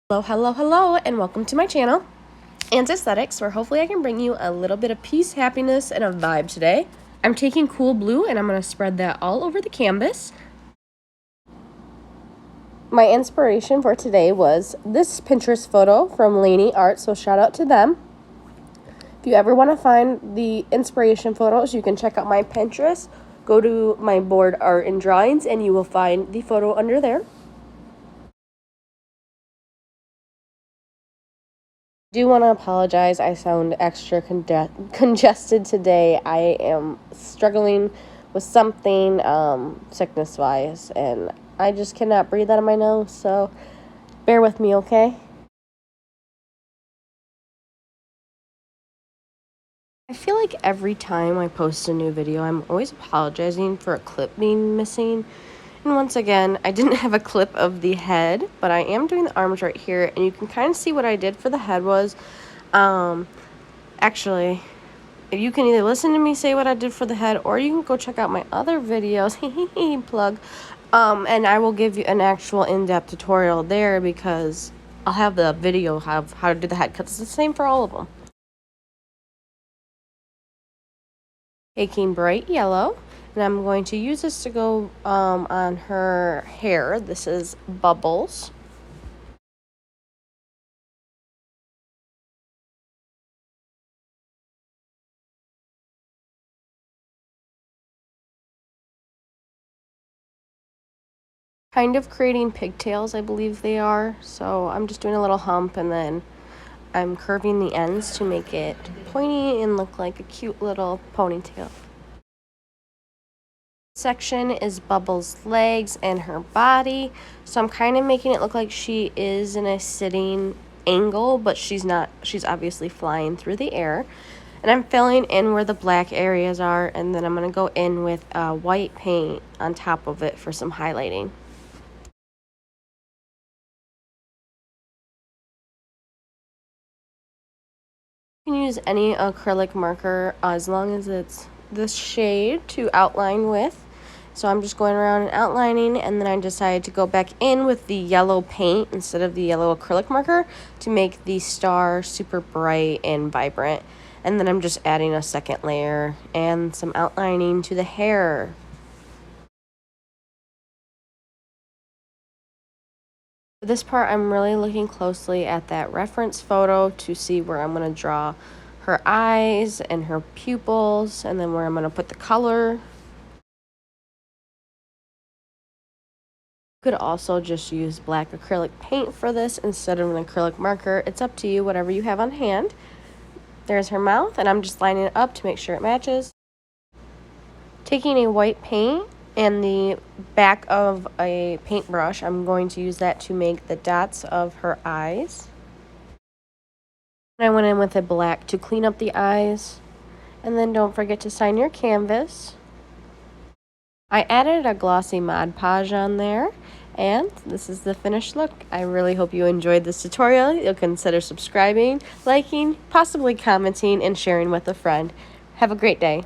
Hello, and welcome to my channel, and Aesthetics, where hopefully I can bring you a little bit of peace, happiness, and a vibe today. I'm taking cool blue, and I'm going to spread that all over the canvas. My inspiration for today was this Pinterest photo from Laney Art, so shout out to them. If you ever want to find the inspiration photos, you can check out my Pinterest. Go to my board art and drawings, and you will find the photo under there. I do want to apologize. I sound extra congested today. I am struggling with something sickness-wise, and I just cannot breathe out of my nose, so bear with me, okay? I feel like every time I post a new video, I'm always apologizing for a clip being missing. And once again, I didn't have a clip of the head, but I am doing the arms right here, and you can kind of see what I did for the head was, actually, you can either listen to me say what I did for the head, or you can go check out my other videos, plug, and I will give you an actual in-depth tutorial there, because I'll have the video of how to do the head, because it's the same for all of them. Taking bright yellow, and I'm going to use this to go on her hair. This is Bubbles. Kind of creating pigtails, I believe they are. So I'm just doing a little hump, and then I'm curving the ends to make it pointy and look like a cute little ponytail. Section is Bubbles' legs and her body, so I'm kind of making it look like she is in a sitting angle, but she's not. She's obviously flying through the air. And I'm filling in where the black areas are, and then I'm going to go in with white paint on top of it for some highlighting. You can use any acrylic marker as long as it's this shade to outline with. So I'm just going around and outlining, and then I decided to go back in with the yellow paint instead of the yellow acrylic marker to make the star super bright and vibrant. And then I'm just adding a second layer and some outlining to the hair. For this part, I'm really looking closely at that reference photo to see where I'm going to draw her eyes and her pupils, and then where I'm going to put the color. You could also just use black acrylic paint for this instead of an acrylic marker. It's up to you, whatever you have on hand. There's her mouth, and I'm just lining it up to make sure it matches. Taking a white paint and the back of a paintbrush, I'm going to use that to make the dots of her eyes. I went in with a black to clean up the eyes. And then don't forget to sign your canvas. I added a glossy Mod Podge on there, and this is the finished look. I really hope you enjoyed this tutorial. You'll consider subscribing, liking, possibly commenting, and sharing with a friend. Have a great day.